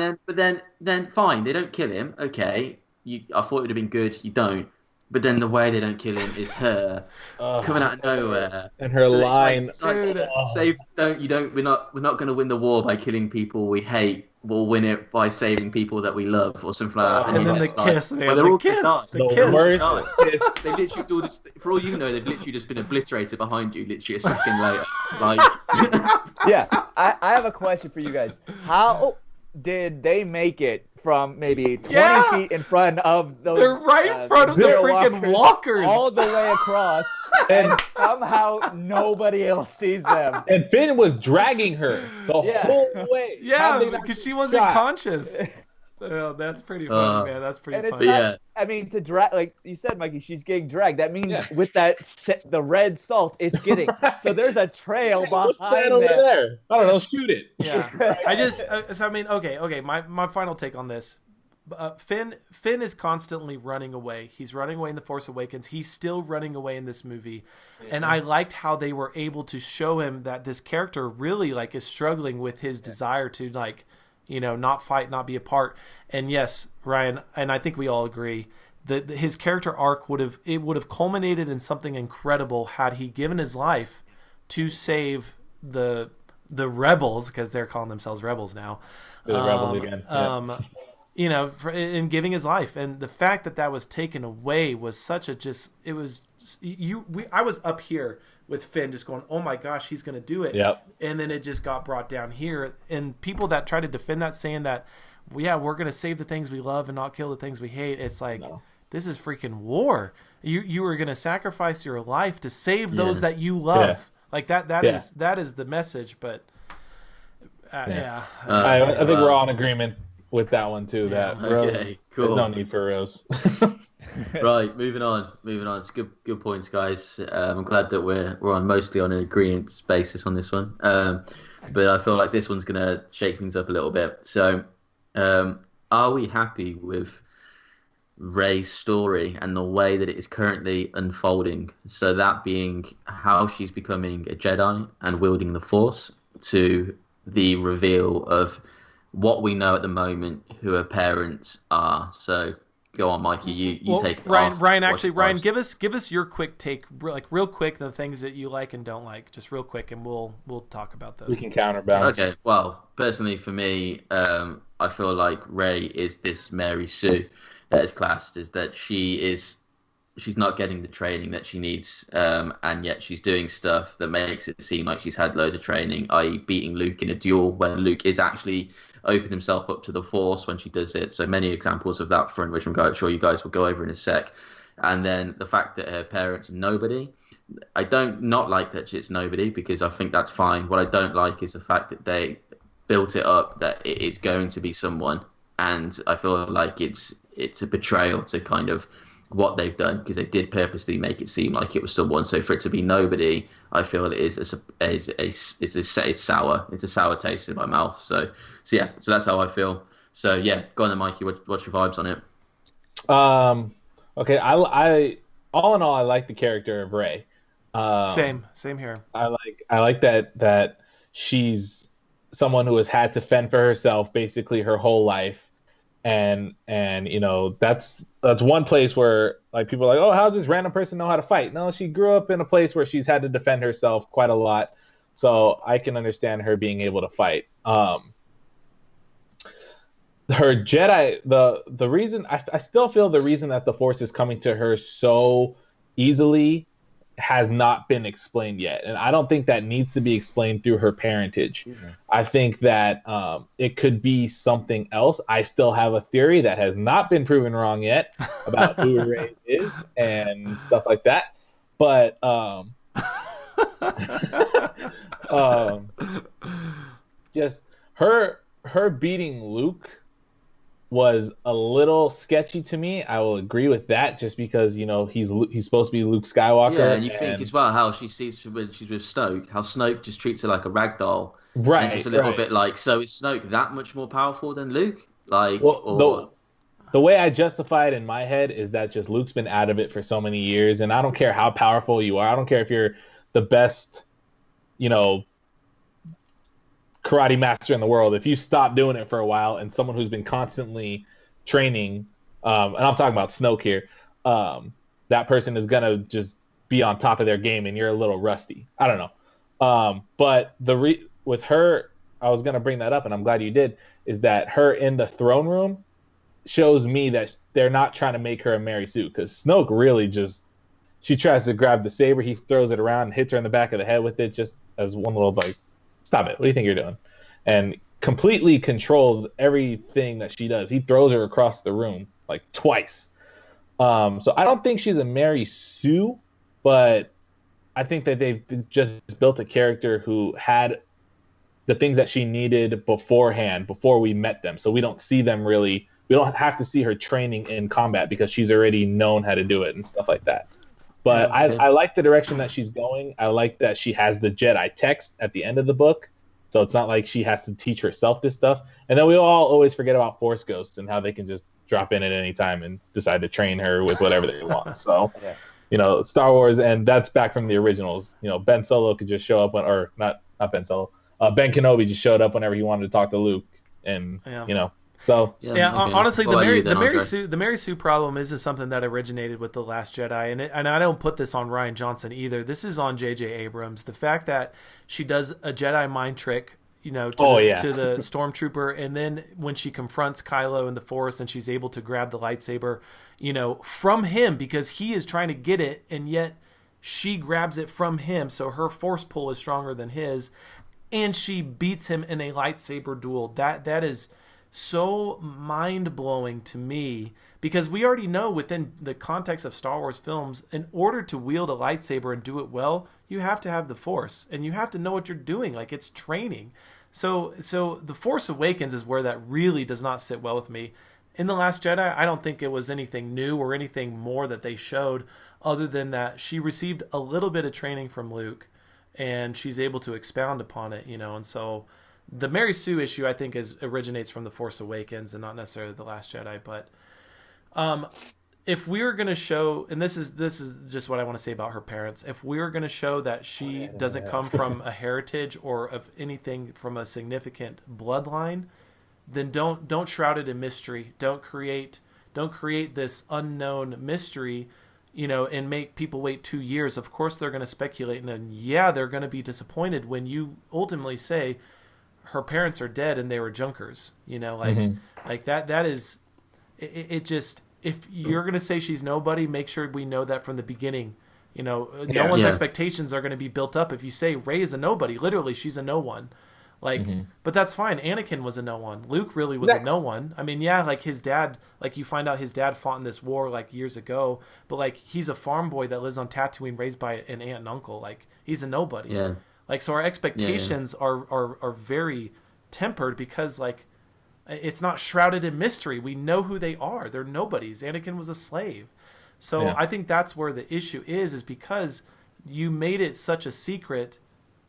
then fine, they don't kill him. Okay, I thought it would have been good. You don't. But then the way they don't kill him is her coming out of nowhere, and her line. Save, we're not going to win the war by killing people we hate. We'll win it by saving people that we love, or something like that. And then the kiss, man. Well, they're all kiss. The They literally do this. For all you know, they've literally just been obliterated behind you, literally a second later. Yeah, I have a question for you guys. How did they make it from maybe 20 feet in front of those? They're right in front of the freaking walkers, all the way across, and somehow nobody else sees them. And Finn was dragging her the whole way. Yeah, because she wasn't conscious. Oh, that's pretty funny, man. That's pretty funny. I mean, to drag, like you said, Mikey, she's getting dragged. That means with the red salt, it's getting. So there's a trail behind over there. I don't know. Shoot it. Yeah. Okay. My final take on this. Finn is constantly running away. He's running away in The Force Awakens. He's still running away in this movie. Mm-hmm. And I liked how they were able to show him that this character really is struggling with his desire to not fight, not be a part. And yes, Ryan, and I think we all agree that his character arc would have culminated in something incredible had he given his life to save the rebels, because they're calling themselves rebels now. The rebels again. in giving his life, and the fact that was taken away was such a I was up here with Finn just going, oh my gosh, he's going to do it. Yep. And then it just got brought down here, and people that try to defend that, saying that, yeah, we're going to save the things we love and not kill the things we hate. It's like, this is freaking war. You are going to sacrifice your life to save those that you love. Yeah. Like that is the message. But I think we're all in agreement with that one too. That Rose, cool. There's no need for Rose. Right, moving on. It's good points, guys. I'm glad that we're on mostly on an agreement basis on this one. But I feel like this one's gonna shake things up a little bit. So, are we happy with Rey's story and the way that it is currently unfolding? So that being how she's becoming a Jedi and wielding the Force, to the reveal of what we know at the moment, who her parents are. So go on, Mikey. You take it Ryan. off. Ryan, give us your quick take, like real quick, the things that you like and don't like, just real quick, and we'll talk about those. We can counterbalance. Okay. Well, personally for me, I feel like Rey is this Mary Sue that is classed as that she's not getting the training that she needs, and yet she's doing stuff that makes it seem like she's had loads of training, i.e. beating Luke in a duel when Luke is actually opened himself up to the Force when she does it. So many examples of that front, which I'm sure you guys will go over in a sec. And then the fact that her parents are nobody. I don't not like that it's nobody, because I think that's fine. What I don't like is the fact that they built it up that it's going to be someone, and I feel like it's a betrayal to kind of what they've done, because they did purposely make it seem like it was someone. So for it to be nobody, I feel it is it's sour. It's a sour taste in my mouth. So that's how I feel. So yeah, go on then, Mikey. What's your vibes on it? Okay, I all in all, I like the character of Rey. Same here. I like that she's someone who has had to fend for herself basically her whole life. And that's one place where like people are like, oh, how does this random person know how to fight? No, she grew up in a place where she's had to defend herself quite a lot, so I can understand her being able to fight. Her Jedi, the reason I still feel the reason that the Force is coming to her so easily has not been explained yet, and I don't think that needs to be explained through her parentage. I think that it could be something else. I still have a theory that has not been proven wrong yet about who Rey is and stuff like that. But just her beating Luke was a little sketchy to me. I will agree with that, just because he's supposed to be Luke Skywalker. Yeah, and you think as well how she sees when she's with Snoke, how Snoke just treats her like a rag doll. Right. And it's a little bit like, so is Snoke that much more powerful than Luke? Like, the way I justify it in my head is that just Luke's been out of it for so many years, and I don't care how powerful you are. I don't care if you're the best, karate master in the world. If you stop doing it for a while, and someone who's been constantly training, and I'm talking about Snoke here, that person is gonna just be on top of their game, and you're a little rusty. I don't know. But with her, I was gonna bring that up, and I'm glad you did, is that her in the throne room shows me that they're not trying to make her a Mary Sue, because Snoke really she tries to grab the saber, he throws it around and hits her in the back of the head with it, just as one little like, stop it, what do you think you're doing? And completely controls everything that she does. He throws her across the room like twice. So I don't think she's a Mary Sue, but I think that they've just built a character who had the things that she needed beforehand, before we met them. So we don't see them really. We don't have to see her training in combat, because she's already known how to do it and stuff like that. But I like the direction that she's going. I like that she has the Jedi text at the end of the book. So it's not like she has to teach herself this stuff. And then we all always forget about Force Ghosts and how they can just drop in at any time and decide to train her with whatever they want. So, Star Wars, and that's back from the originals. Ben Solo could just show up or not Ben Solo. Ben Kenobi just showed up whenever he wanted to talk to Luke, and So okay. Honestly, the Mary Sue problem isn't something that originated with The Last Jedi, and I don't put this on Rian Johnson either. This is on J.J. Abrams. The fact that she does a Jedi mind trick, to the stormtrooper, and then when she confronts Kylo in the Force and she's able to grab the lightsaber, from him because he is trying to get it, and yet she grabs it from him, so her force pull is stronger than his, and she beats him in a lightsaber duel. That is so mind-blowing to me, because we already know within the context of Star Wars films, in order to wield a lightsaber and do it well, you have to have the Force, and you have to know what you're doing. Like, it's training. So The Force Awakens is where that really does not sit well with me. In The Last Jedi, I don't think it was anything new or anything more that they showed, other than that she received a little bit of training from Luke, and she's able to expound upon it, and so the Mary Sue issue, I think, originates from The Force Awakens and not necessarily The Last Jedi. But if we were going to show, and this is just what I want to say about her parents, if we were going to show that she doesn't come from a heritage or of anything from a significant bloodline, then don't shroud it in mystery. Don't create this unknown mystery, and make people wait 2 years. Of course they're going to speculate, and then they're going to be disappointed when you ultimately say her parents are dead and they were junkers. Like that is it just, if you're going to say she's nobody, make sure we know that from the beginning. No one's expectations are going to be built up if you say Rey is a nobody. Literally, she's a no one. But that's fine. Anakin was a no one. Luke really was a no one. I mean, like his dad, like you find out his dad fought in this war like years ago, but like he's a farm boy that lives on Tatooine raised by an aunt and uncle. Like he's a nobody. Yeah. Like, so our expectations are very tempered, because like it's not shrouded in mystery. We know who they are. They're nobodies. Anakin was a slave. So I think that's where the issue is because you made it such a secret,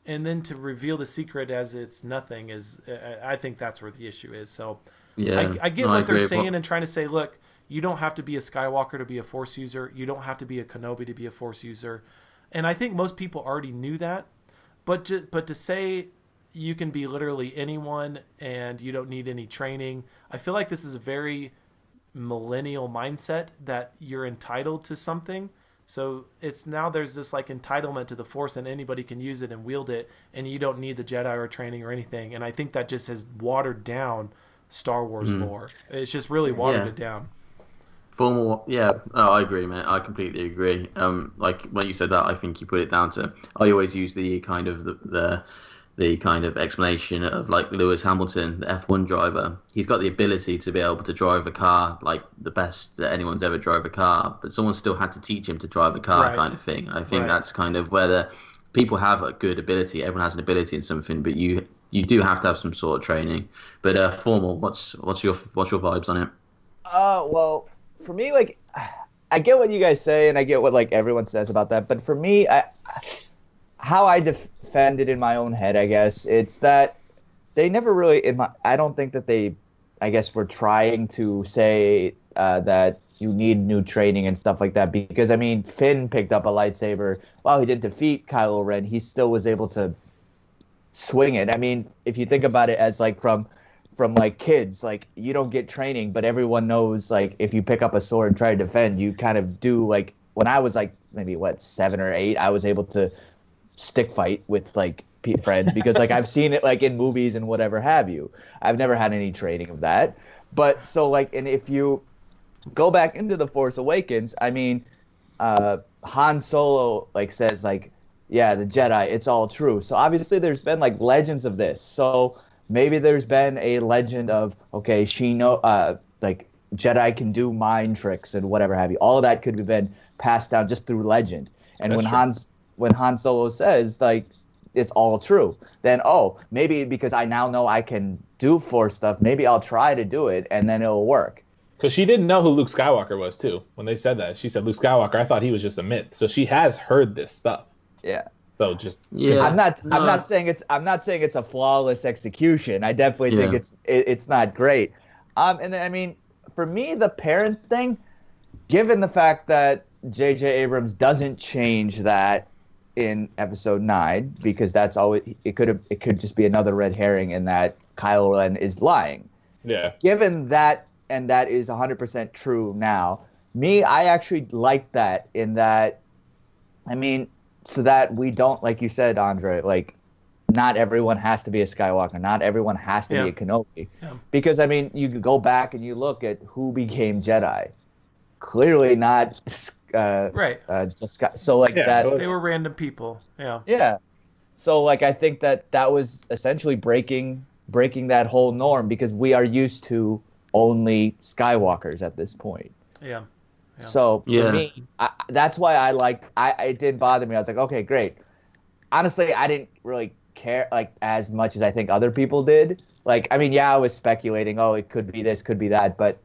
and then to reveal the secret as it's nothing is, I think that's where the issue is. So I get what they're saying and trying to say, look, you don't have to be a Skywalker to be a Force user. You don't have to be a Kenobi to be a Force user. And I think most people already knew that. But to say you can be literally anyone and you don't need any training, I feel like this is a very millennial mindset that you're entitled to something. So there's this like entitlement to the Force, and anybody can use it and wield it, and you don't need the Jedi or training or anything. And I think that just has watered down Star Wars lore. It's just really watered it down. Formal, I agree, man. I completely agree. Like when you said that, I think you put it down to. I always use the kind of the kind of explanation of like Lewis Hamilton, the F1 driver. He's got the ability to be able to drive a car like the best that anyone's ever drove a car, but someone still had to teach him to drive a car, kind of thing. I think that's kind of where the people have a good ability. Everyone has an ability in something, but you do have to have some sort of training. But Formal, what's your vibes on it? Well, for me, like, I get what you guys say, and I get what like everyone says about that. But for me, how I defend it in my own head, I guess, it's that they never really. I don't think that they, I guess, were trying to say that you need new training and stuff like that. Because I mean, Finn picked up a lightsaber. While he didn't defeat Kylo Ren, he still was able to swing it. I mean, if you think about it as like from like kids, like you don't get training, but everyone knows like if you pick up a sword and try to defend, you kind of do. Like when I was like maybe 7 or 8, I was able to stick fight with like friends because like I've seen it like in movies and whatever have you. I've never had any training of that. But so like, and if you go back into The Force Awakens, I mean, Han Solo like says like, yeah, the Jedi, it's all true. So obviously there's been like legends of this. So maybe there's been a legend of, okay, like Jedi can do mind tricks and whatever have you. All of that could have been passed down just through legend. And when Han Solo says like it's all true, then maybe because I now know I can do Force stuff, maybe I'll try to do it and then it'll work. Because she didn't know who Luke Skywalker was too. When they said that, she said Luke Skywalker. I thought he was just a myth. So she has heard this stuff. Yeah. So just I'm not saying it's a flawless execution. I definitely think it's not great. And then I mean, for me, the parent thing, given the fact that J.J. Abrams doesn't change that in Episode 9, because that's always it could just be another red herring in that Kylo Ren is lying. Yeah. Given that, and that is 100% true now. I actually like that in that. I mean, so that we don't, like you said, Andre, like not everyone has to be a Skywalker. Not everyone has to be a Kenobi. Yeah. Because, I mean, you go back and you look at who became Jedi. Clearly not Right. just so like that. They were random people. Yeah. Yeah. So like I think that was essentially breaking that whole norm because we are used to only Skywalkers at this point. Yeah. So for me, that's why it didn't bother me. I was like, okay, great. Honestly, I didn't really care like as much as I think other people did. Like, I mean, I was speculating, oh, it could be this, could be that, but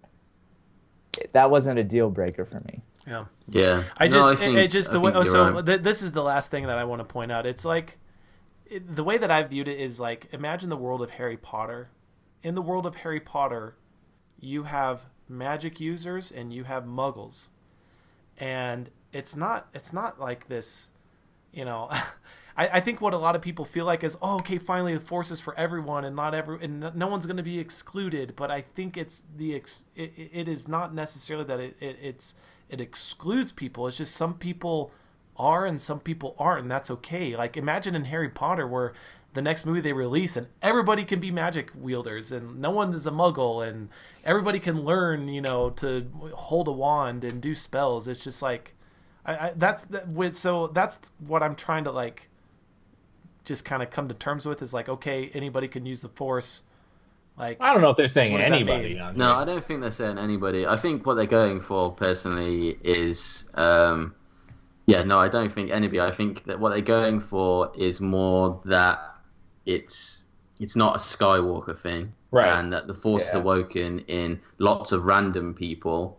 that wasn't a deal breaker for me. Yeah. Yeah. This is the last thing that I want to point out. It's like the way that I viewed it is like, imagine the world of Harry Potter. In the world of Harry Potter, you have magic users and you have muggles. And it's not like this, you know, I think what a lot of people feel like is, oh, okay, finally the Force is for everyone and no one's going to be excluded. But I think it is not necessarily that it excludes people. It's just some people are and some people aren't, and that's okay. Like, imagine in Harry Potter where the next movie they release and everybody can be magic wielders and no one is a muggle and everybody can learn, you know, to hold a wand and do spells. It's just like that's what I'm trying to like just kind of come to terms with is like, okay, anybody can use the Force. Like, I don't know if they're saying anybody. No, I don't think they're saying anybody. I think what they're going for personally is, I don't think anybody. I think that what they're going for is more that it's not a Skywalker thing, right? And that the Force is awoken in lots of random people.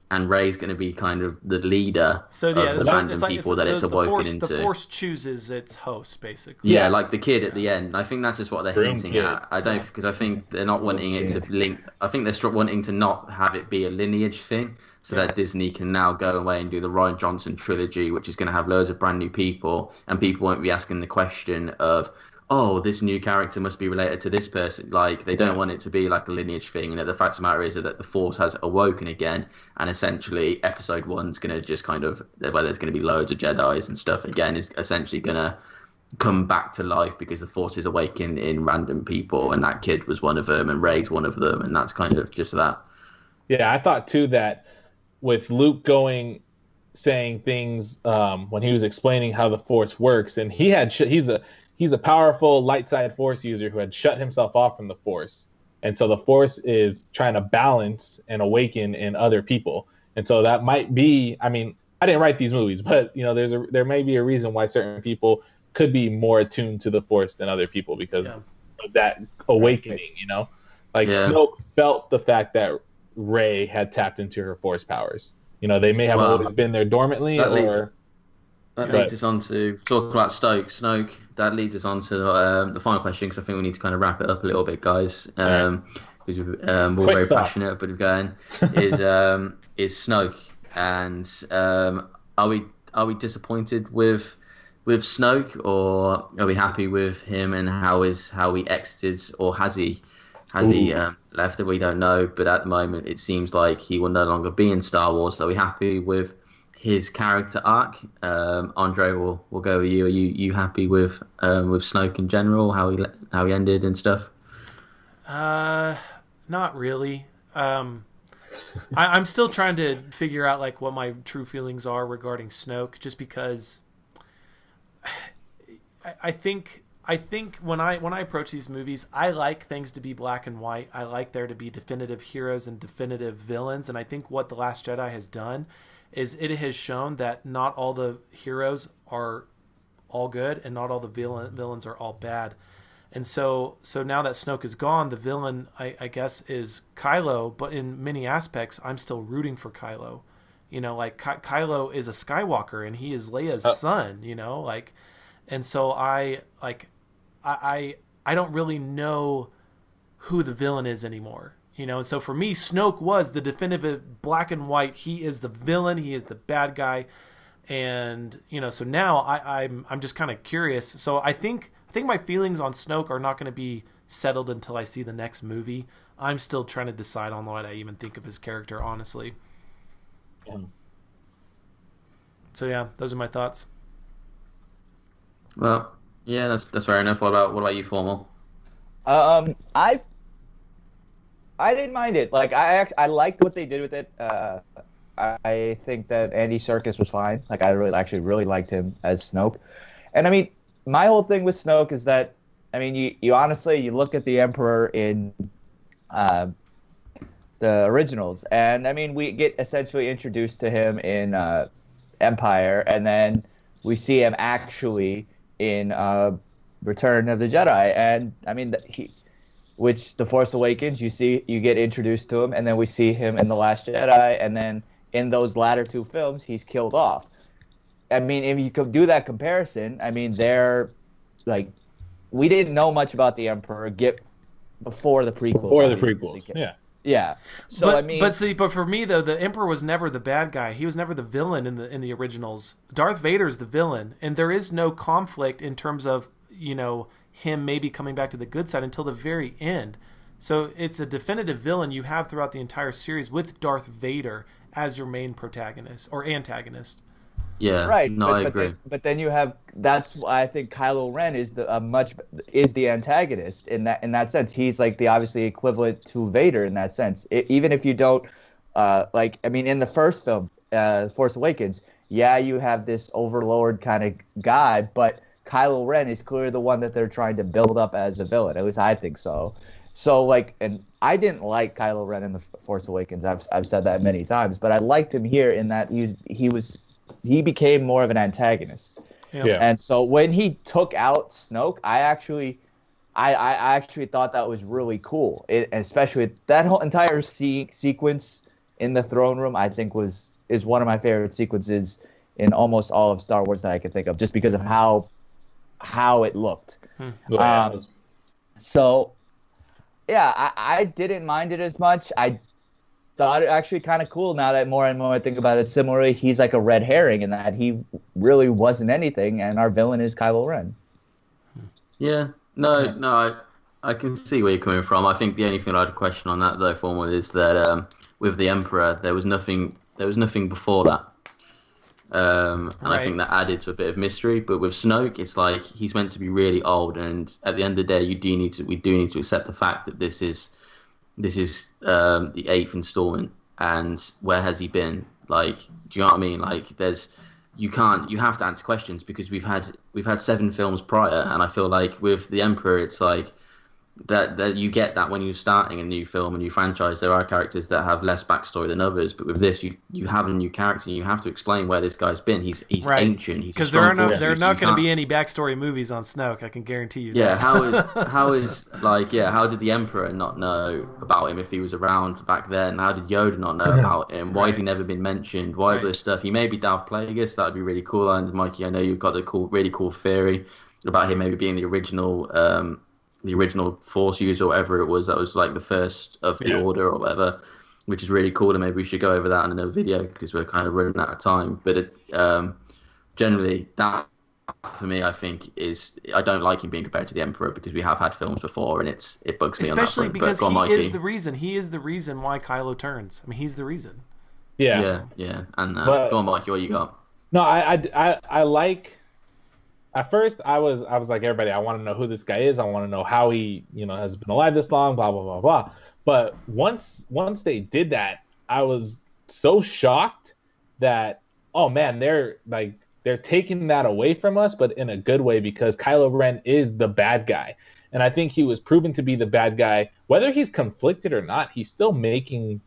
And Rey's going to be kind of the leader of the random people that it's awoken into. The Force chooses its host, basically. Yeah, like the kid at the end. I think that's just what they're hinting at. I don't, because I think they're not wanting it to link. I think they're wanting to not have it be a lineage thing, so that Disney can now go away and do the Rian Johnson trilogy, which is going to have loads of brand new people, and people won't be asking the question of, oh, this new character must be related to this person. Like, they don't want it to be like a lineage thing. And the fact of the matter is that the Force has awoken again. And essentially, episode 1's going to just kind of, where there's going to be loads of Jedis and stuff again, is essentially going to come back to life because the Force is awakened in random people. And that kid was one of them, and Rey's one of them. And that's kind of just that. Yeah, I thought, too, that with Luke saying things when he was explaining how the Force works, and he's a powerful light side Force user who had shut himself off from the Force. And so the Force is trying to balance and awaken in other people. And so that might be, I mean, I didn't write these movies, but you know, there may be a reason why certain people could be more attuned to the Force than other people because of that awakening, you know? Like Snoke felt the fact that Rey had tapped into her Force powers. You know, they may have always been there dormantly That leads us on to talk about Snoke. That leads us on to the final question, because I think we need to kind of wrap it up a little bit, guys. Because we're very passionate, but we're going is Snoke, and are we disappointed with Snoke, or are we happy with him and how he exited, or has he left? We don't know, but at the moment it seems like he will no longer be in Star Wars. Are we happy with his character arc? Andre, we'll go with you. Are you happy with Snoke in general, how he ended and stuff? Not really. I'm still trying to figure out like what my true feelings are regarding Snoke, just because I think when I approach these movies, I like things to be black and white. I like there to be definitive heroes and definitive villains, and I think what The Last Jedi has done is it has shown that not all the heroes are all good and not all the villains are all bad. And so now that Snoke is gone, the villain, I guess, is Kylo, but in many aspects, I'm still rooting for Kylo. You know, like Kylo is a Skywalker and he is Leia's son, you know, like, and so I don't really know who the villain is anymore. You know, and so for me, Snoke was the definitive black and white. He is the villain. He is the bad guy. And, you know, so now I'm just kind of curious. So I think my feelings on Snoke are not going to be settled until I see the next movie. I'm still trying to decide on what I even think of his character, honestly. So yeah, those are my thoughts. Well, Yeah, that's fair enough. What about you, Formal? Um, I I didn't mind it. Like I liked what they did with it. I think that Andy Serkis was fine. Like I really liked him as Snoke. And I mean, my whole thing with Snoke is that I mean, you honestly you look at the Emperor in uh, the originals, and I mean, we get essentially introduced to him in Empire, and then we see him actually in Return of the Jedi, and I mean, which the Force Awakens, you get introduced to him, and then we see him in the Last Jedi, and then in those latter two films, he's killed off. I mean, if you could do that comparison, I mean, they're like we didn't know much about the Emperor get before the prequels. Or the prequels, yeah. Yeah. So but, I mean, but for me though, the Emperor was never the bad guy. He was never the villain in the originals. Darth Vader's the villain, and there is no conflict in terms of him maybe coming back to the good side until the very end. So it's a definitive villain you have throughout the entire series with Darth Vader as your main protagonist or antagonist. Yeah, right. no, I agree. But then you have that's why I think Kylo Ren is the antagonist in that sense. He's like the obviously equivalent to Vader in that sense. Even if you don't like, I mean, in the first film, Force Awakens, yeah, you have this overlord kind of guy, but Kylo Ren is clearly the one that they're trying to build up as a villain. At least I think so. So like, and I didn't like Kylo Ren in the Force Awakens. I've said that many times, but I liked him here in that he became more of an antagonist. Yeah. And so when he took out Snoke, I actually thought that was really cool. Especially that whole entire sequence in the throne room, I think is one of my favorite sequences in almost all of Star Wars that I could think of, just because of how it looked. So yeah, I didn't mind it as much. I thought it actually kind of cool now that more and more I think about it. Similarly, he's like a red herring in that he really wasn't anything, and our villain is Kylo Ren. Yeah, no, I can see where you're coming from. I think the only thing I'd question on that though, Formal, is that with the Emperor, there was nothing before that. And right. I think that added to a bit of mystery. But with Snoke, it's like he's meant to be really old, and at the end of the day, we do need to accept the fact that this is the eighth installment, and where has he been? Like, do you know what I mean? Like, you have to answer questions because we've had 7 films prior, and I feel like with the Emperor, it's like that you get that when you're starting a new film, a new franchise, there are characters that have less backstory than others, but with this, you have a new character, and you have to explain where this guy's been. He's right. ancient. Because there are not going to be any backstory movies on Snoke. I can guarantee you. Yeah, that. how did the Emperor not know about him if he was around back then? How did Yoda not know about him? Why has he never been mentioned? Why is this stuff? He may be Darth Plagueis. That would be really cool. And Mikey, I know you've got a really cool theory about him maybe being the original Force user or whatever it was, that was like the first of the Order or whatever, which is really cool, and maybe we should go over that in another video because we're kind of running out of time. But generally, that for me, I think I don't like him being compared to the Emperor because we have had films before, and it bugs me. Especially on that because on, he is the reason. He is the reason why Kylo turns. I mean, he's the reason. Yeah. And go on, Mikey, what you got? No, I like. At first, I was like everybody. I want to know who this guy is. I want to know how he, has been alive this long. Blah blah blah blah. But once they did that, I was so shocked that oh man, they're taking that away from us, but in a good way, because Kylo Ren is the bad guy, and I think he was proven to be the bad guy. Whether he's conflicted or not, he's still making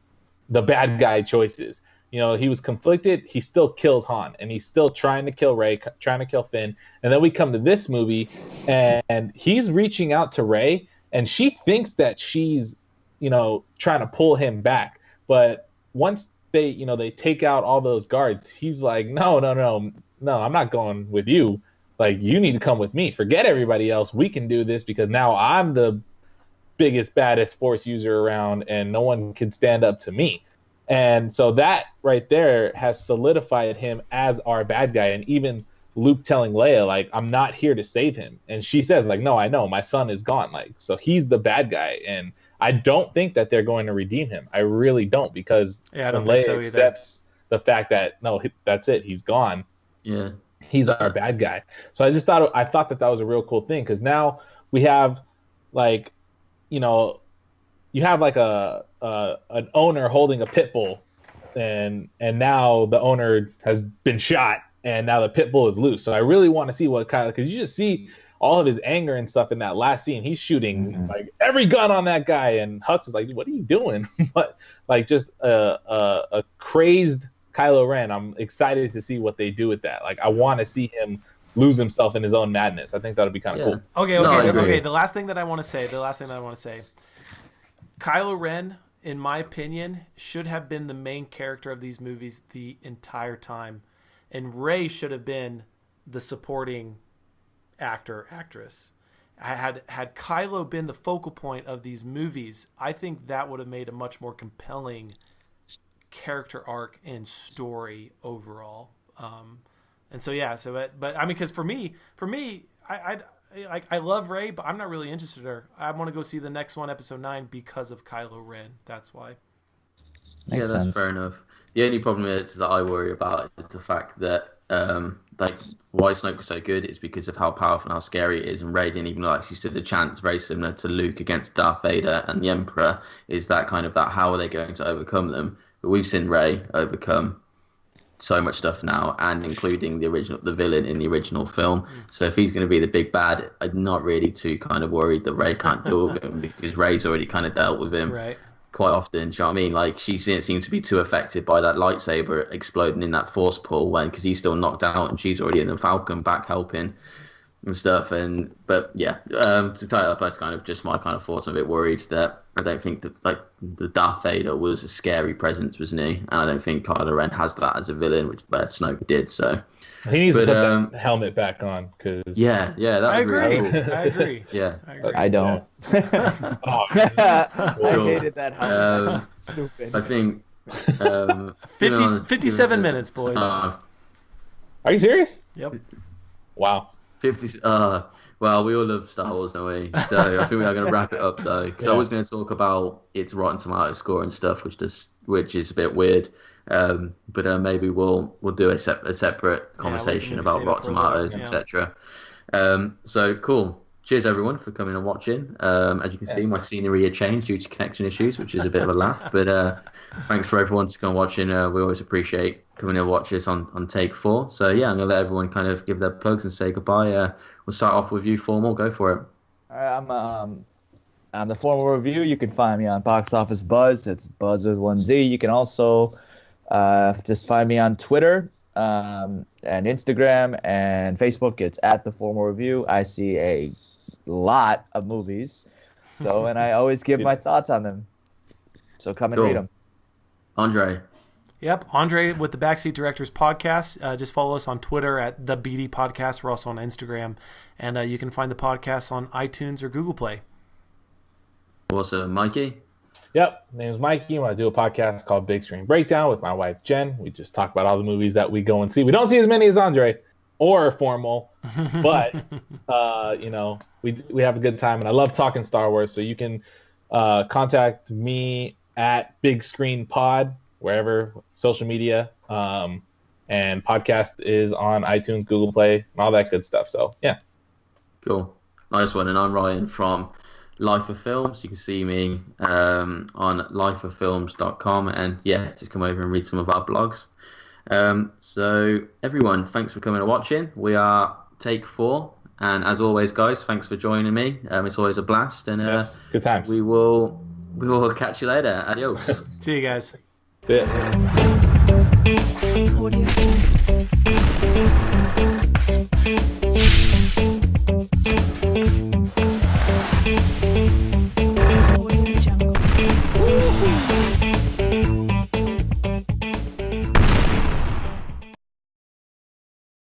the bad guy choices. He was conflicted. He still kills Han, and he's still trying to kill Rey, trying to kill Finn. And then we come to this movie, and he's reaching out to Rey, and she thinks that she's, trying to pull him back. But once they take out all those guards, he's like, no, I'm not going with you. Like, you need to come with me. Forget everybody else. We can do this because now I'm the biggest, baddest Force user around, and no one can stand up to me. And so that right there has solidified him as our bad guy. And even Luke telling Leia, like, I'm not here to save him. And she says, like, no, I know. My son is gone. Like, so he's the bad guy. And I don't think that they're going to redeem him. I really don't, because I don't when think Leia so accepts the fact that, no, that's it. He's gone. Yeah. he's our bad guy. So I thought that was a real cool thing, because now we have like, you know, you have like an owner holding a pit bull, and now the owner has been shot, and now the pit bull is loose. So I really want to see what kind of, because you just see all of his anger and stuff in that last scene. He's shooting like every gun on that guy, and Hux is like, "What are you doing?" But like just a crazed Kylo Ren. I'm excited to see what they do with that. Like I want to see him lose himself in his own madness. I think that'll be kind of cool. Okay. The last thing that I want to say. Kylo Ren, in my opinion, should have been the main character of these movies the entire time, and Rey should have been the supporting actress. Had Kylo been the focal point of these movies, I think that would have made a much more compelling character arc and story overall. But I mean, because for me, I love Rey, but I'm not really interested in her. I want to go see the next one, Episode 9, because of Kylo Ren. That's why. Makes sense. That's fair enough. The only problem is that I worry about is the fact that like why Snoke was so good is because of how powerful and how scary it is, and Rey didn't even know she stood a chance, very similar to Luke against Darth Vader and the Emperor. Is that kind of that how are they going to overcome them? But we've seen Rey overcome so much stuff now, and including the villain in the original film. So if he's going to be the big bad, I'm not really too kind of worried that Rey can't deal with him, because Rey's already kind of dealt with him quite often. Do you know what I mean? Like she didn't seem to be too affected by that lightsaber exploding in that force pull, because he's still knocked out and she's already in the Falcon back helping and stuff. But to tie it up, that's kind of just my kind of thoughts. I'm a bit worried that I don't think that like the Darth Vader was a scary presence, wasn't he? And I don't think Kylo Ren has that as a villain, which Snoke did. So he needs to put that helmet back on, because that I agree. Really cool. I agree. Yeah, I don't. I hated that helmet. Stupid. I think 57 minutes, boys. Are you serious? Yep. Wow. 50. Well, we all love Star Wars, don't we? So I think we are going to wrap it up though, because I was going to talk about its Rotten Tomatoes score and stuff, which is a bit weird. But maybe we'll do a separate conversation about Rotten Tomatoes, etc. So cool. Cheers everyone for coming and watching. As you can see, my scenery had changed due to connection issues, which is a bit of a laugh. But thanks for everyone to come watching. We always appreciate coming and watch us on Take 4. So yeah, I'm gonna let everyone kind of give their plugs and say goodbye. We'll start off with you, Formal. Go for it. All right, I'm the Formal Review. You can find me on Box Office Buzz. It's Buzz with 1Z. You can also just find me on Twitter and Instagram and Facebook. It's at the Formal Review. I see a lot of movies, and I always give my thoughts on them. So come and read them. Andre. Yep, Andre with the Backseat Directors Podcast. Just follow us on Twitter at the BD Podcast. We're also on Instagram, and you can find the podcast on iTunes or Google Play. Awesome, Mikey. Yep, name's Mikey. I do a podcast called Big Screen Breakdown with my wife Jen. We just talk about all the movies that we go and see. We don't see as many as Andre or Formal, but we have a good time, and I love talking Star Wars. So you can contact me at Big Screen Pod, wherever social media, and podcast is on iTunes, Google Play, and all that good stuff. So yeah, cool, nice one. And I'm Ryan from Life of Films. You can see me on lifeoffilms.com, and yeah, just come over and read some of our blogs. So everyone, thanks for coming and watching. We are Take 4, and as always, guys, thanks for joining me. It's always a blast, and good times. We will catch you later. Adios. See you guys. Yeah.